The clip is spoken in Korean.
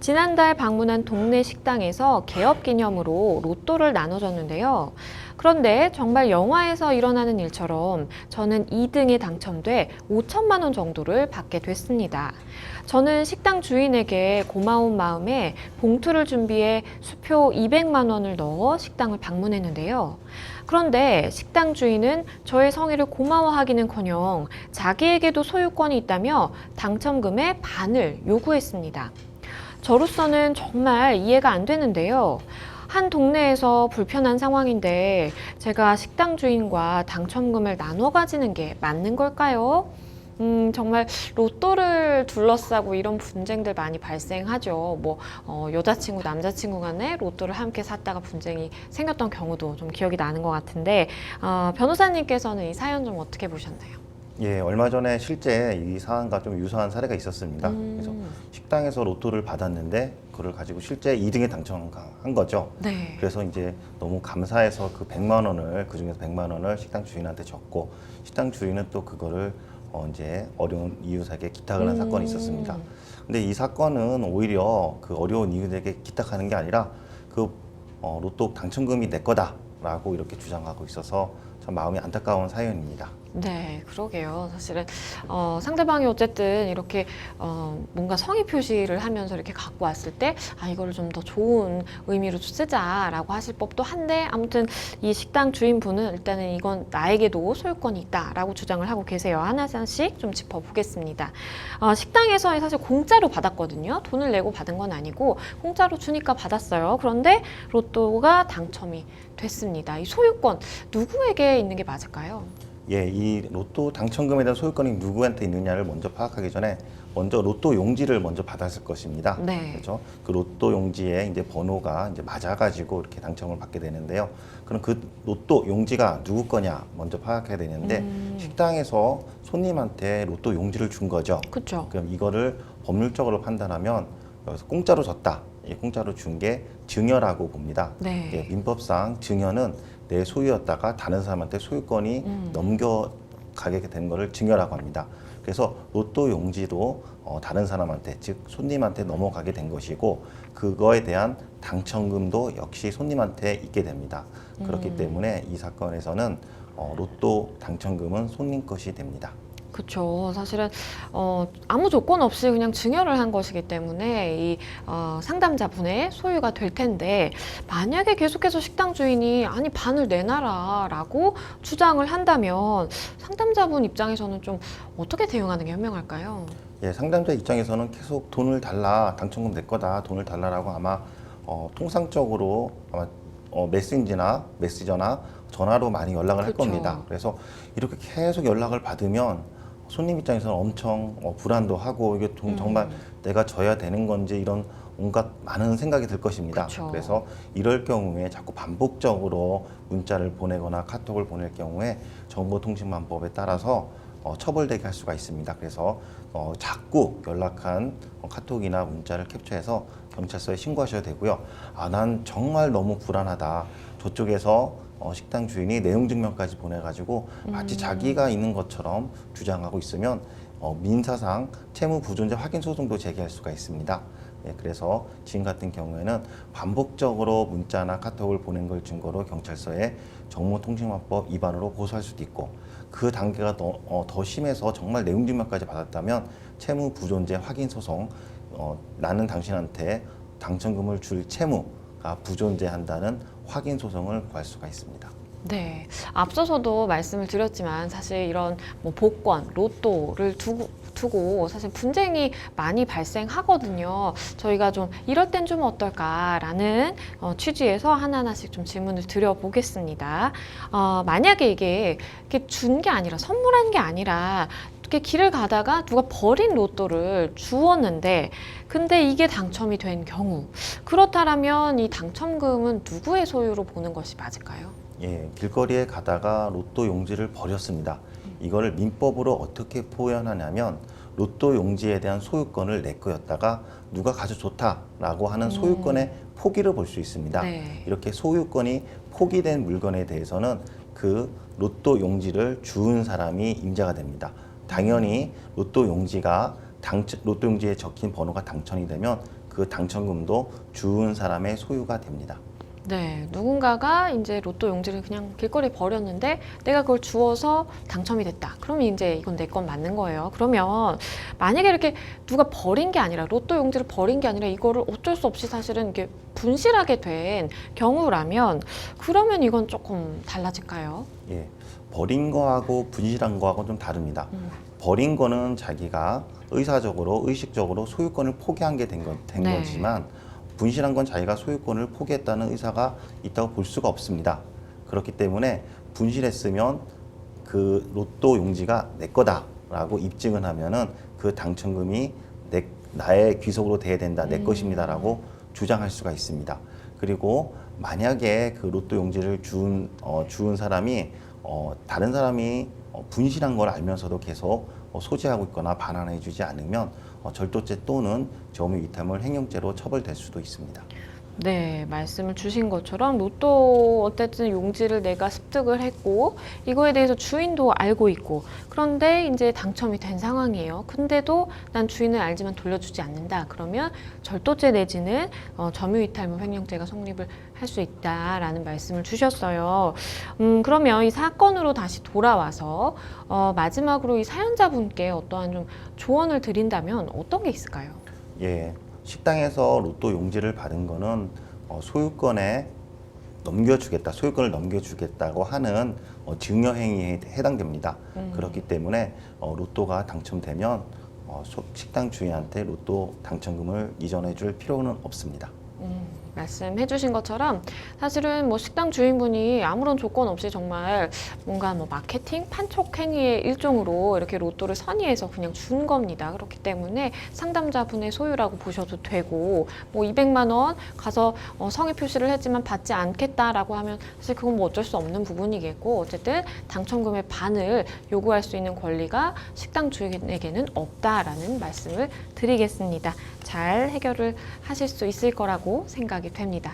지난달 방문한 동네 식당에서 개업 기념으로 로또를 나눠줬는데요. 그런데 정말 영화에서 일어나는 일처럼 저는 2등에 당첨돼 5천만 원 정도를 받게 됐습니다. 저는 식당 주인에게 고마운 마음에 봉투를 준비해 수표 200만 원을 넣어 식당을 방문했는데요. 그런데 식당 주인은 저의 성의를 고마워하기는커녕 자기에게도 소유권이 있다며 당첨금의 반을 요구했습니다. 저로서는 정말 이해가 안 되는데요. 한 동네에서 불편한 상황인데 제가 식당 주인과 당첨금을 나눠 가지는 게 맞는 걸까요? 정말 로또를 둘러싸고 이런 분쟁들 많이 발생하죠. 여자친구, 남자친구 간에 로또를 함께 샀다가 분쟁이 생겼던 경우도 좀 기억이 나는 것 같은데, 변호사님께서는 이 사연 좀 어떻게 보셨나요? 예, 얼마 전에 실제 이 사안과 좀 유사한 사례가 있었습니다. 그래서 식당에서 로또를 받았는데 그걸 가지고 실제 2등에 당첨한 거죠. 네. 그래서 이제 너무 감사해서 그 100만 원을 그중에서 100만 원을 식당 주인한테 줬고 식당 주인은 또 그거를 이제 어려운 이웃에게 기탁을 한 사건이 있었습니다. 근데 이 사건은 오히려 그 어려운 이웃에게 기탁하는 게 아니라 그 로또 당첨금이 내 거다라고 이렇게 주장하고 있어서 참 마음이 안타까운 사연입니다. 네, 그러게요. 사실은 상대방이 어쨌든 이렇게 뭔가 성의 표시를 하면서 이렇게 갖고 왔을 때 이거를 좀 더 좋은 의미로 쓰자라고 하실 법도 한데, 아무튼 이 식당 주인분은 일단은 이건 나에게도 소유권이 있다라고 주장을 하고 계세요. 하나씩 좀 짚어보겠습니다. 식당에서 사실 공짜로 받았거든요. 돈을 내고 받은 건 아니고 공짜로 주니까 받았어요. 그런데 로또가 당첨이 됐습니다. 이 소유권 누구에게 있는 게 맞을까요? 예, 이 로또 당첨금에 대한 소유권이 누구한테 있느냐를 먼저 파악하기 전에 먼저 로또 용지를 먼저 받았을 것입니다. 네. 그렇죠? 그 로또 용지에 이제 번호가 이제 맞아가지고 이렇게 당첨을 받게 되는데요. 그럼 그 로또 용지가 누구 거냐 먼저 파악해야 되는데 식당에서 손님한테 로또 용지를 준 거죠. 그렇죠. 그럼 이거를 법률적으로 판단하면 여기서 공짜로 줬다. 이 공짜로 준 게 증여라고 봅니다. 네. 예, 민법상 증여는 내 소유였다가 다른 사람한테 소유권이 넘겨가게 된 것을 증여라고 합니다. 그래서 로또 용지도 다른 사람한테, 즉 손님한테 넘어가게 된 것이고 그거에 대한 당첨금도 역시 손님한테 있게 됩니다. 그렇기 때문에 이 사건에서는 로또 당첨금은 손님 것이 됩니다. 그렇죠. 사실은 아무 조건 없이 그냥 증여를 한 것이기 때문에 이 상담자분의 소유가 될 텐데, 만약에 계속해서 식당 주인이 아니 반을 내놔라라고 주장을 한다면 상담자분 입장에서는 좀 어떻게 대응하는 게 현명할까요? 예, 상담자 입장에서는 계속 돈을 달라, 당첨금 내 거다, 돈을 달라라고 아마 통상적으로 아마 메시저나 전화로 많이 연락을 할 그렇죠. 겁니다. 그래서 이렇게 계속 연락을 받으면 손님 입장에서는 엄청 불안도 하고 이게 정말 내가 져야 되는 건지 이런 온갖 많은 생각이 들 것입니다. 그쵸. 그래서 이럴 경우에 자꾸 반복적으로 문자를 보내거나 카톡을 보낼 경우에 정보통신망법에 따라서 처벌되게 할 수가 있습니다. 그래서 자꾸 연락한 카톡이나 문자를 캡처해서 경찰서에 신고하셔야 되고요. 난 정말 너무 불안하다. 저쪽에서 식당 주인이 내용 증명까지 보내가지고 마치 자기가 있는 것처럼 주장하고 있으면 민사상 채무 부존재 확인 소송도 제기할 수가 있습니다. 예, 그래서 지금 같은 경우에는 반복적으로 문자나 카톡을 보낸 걸 증거로 경찰서에 정보통신망법 위반으로 고소할 수도 있고, 그 단계가 더 심해서 정말 내용 증명까지 받았다면 채무 부존재 확인 소송, 나는 당신한테 당첨금을 줄 채무가 부존재한다는 확인 소송을 구할 수가 있습니다. 네, 앞서서도 말씀을 드렸지만 사실 이런 복권, 로또를 두고 사실 분쟁이 많이 발생하거든요. 저희가 좀 이럴 땐 좀 어떨까라는 취지에서 하나하나씩 좀 질문을 드려보겠습니다. 만약에 이게 준 게 아니라 선물한 게 아니라 이렇게 길을 가다가 누가 버린 로또를 주었는데 근데 이게 당첨이 된 경우, 그렇다면 이 당첨금은 누구의 소유로 보는 것이 맞을까요? 예, 길거리에 가다가 로또 용지를 버렸습니다. 이거를 민법으로 어떻게 표현하냐면 로또 용지에 대한 소유권을 내 거였다가 누가 가져줬다라고 하는 소유권의 포기를 볼 수 있습니다. 네. 이렇게 소유권이 포기된 물건에 대해서는 그 로또 용지를 주운 사람이 임자가 됩니다. 당연히 로또 용지에 적힌 번호가 당첨이 되면 그 당첨금도 주운 사람의 소유가 됩니다. 네, 누군가가 이제 로또 용지를 그냥 길거리에 버렸는데 내가 그걸 주워서 당첨이 됐다. 그러면 이제 이건 내 건 맞는 거예요. 그러면 만약에 이렇게 누가 버린 게 아니라 로또 용지를 버린 게 아니라 이거를 어쩔 수 없이 사실은 이게 분실하게 된 경우라면 그러면 이건 조금 달라질까요? 예, 버린 거하고 분실한 거하고 좀 다릅니다. 버린 거는 자기가 의사적으로, 의식적으로 소유권을 포기한 게 된 네. 거지만 분실한 건 자기가 소유권을 포기했다는 의사가 있다고 볼 수가 없습니다. 그렇기 때문에 분실했으면 그 로또 용지가 내 거다라고 입증을 하면은 그 당첨금이 나의 귀속으로 돼야 된다, 내 것입니다라고 주장할 수가 있습니다. 그리고 만약에 그 로또 용지를 주운 사람이 다른 사람이 분실한 걸 알면서도 계속 소지하고 있거나 반환해주지 않으면 절도죄 또는 점유이탈물 횡령죄로 처벌될 수도 있습니다. 네, 말씀을 주신 것처럼 로또 어쨌든 용지를 내가 습득을 했고 이거에 대해서 주인도 알고 있고 그런데 이제 당첨이 된 상황이에요. 근데도 난 주인을 알지만 돌려주지 않는다. 그러면 절도죄 내지는 점유이탈물 횡령죄가 성립을 할 수 있다라는 말씀을 주셨어요. 그러면 이 사건으로 다시 돌아와서 마지막으로 이 사연자분께 어떠한 좀 조언을 드린다면 어떤 게 있을까요? 예, 식당에서 로또 용지를 받은 거는 소유권을 넘겨주겠다고 하는 증여 행위에 해당됩니다. 그렇기 때문에 로또가 당첨되면 식당 주인한테 로또 당첨금을 이전해 줄 필요는 없습니다. 말씀해 주신 것처럼 사실은 뭐 식당 주인분이 아무런 조건 없이 정말 뭔가 뭐 마케팅, 판촉 행위의 일종으로 이렇게 로또를 선의해서 그냥 준 겁니다. 그렇기 때문에 상담자분의 소유라고 보셔도 되고 뭐 200만 원 가서 성의 표시를 했지만 받지 않겠다라고 하면 사실 그건 뭐 어쩔 수 없는 부분이겠고 어쨌든 당첨금의 반을 요구할 수 있는 권리가 식당 주인에게는 없다라는 말씀을 드리겠습니다. 잘 해결을 하실 수 있을 거라고 생각이 됩니다.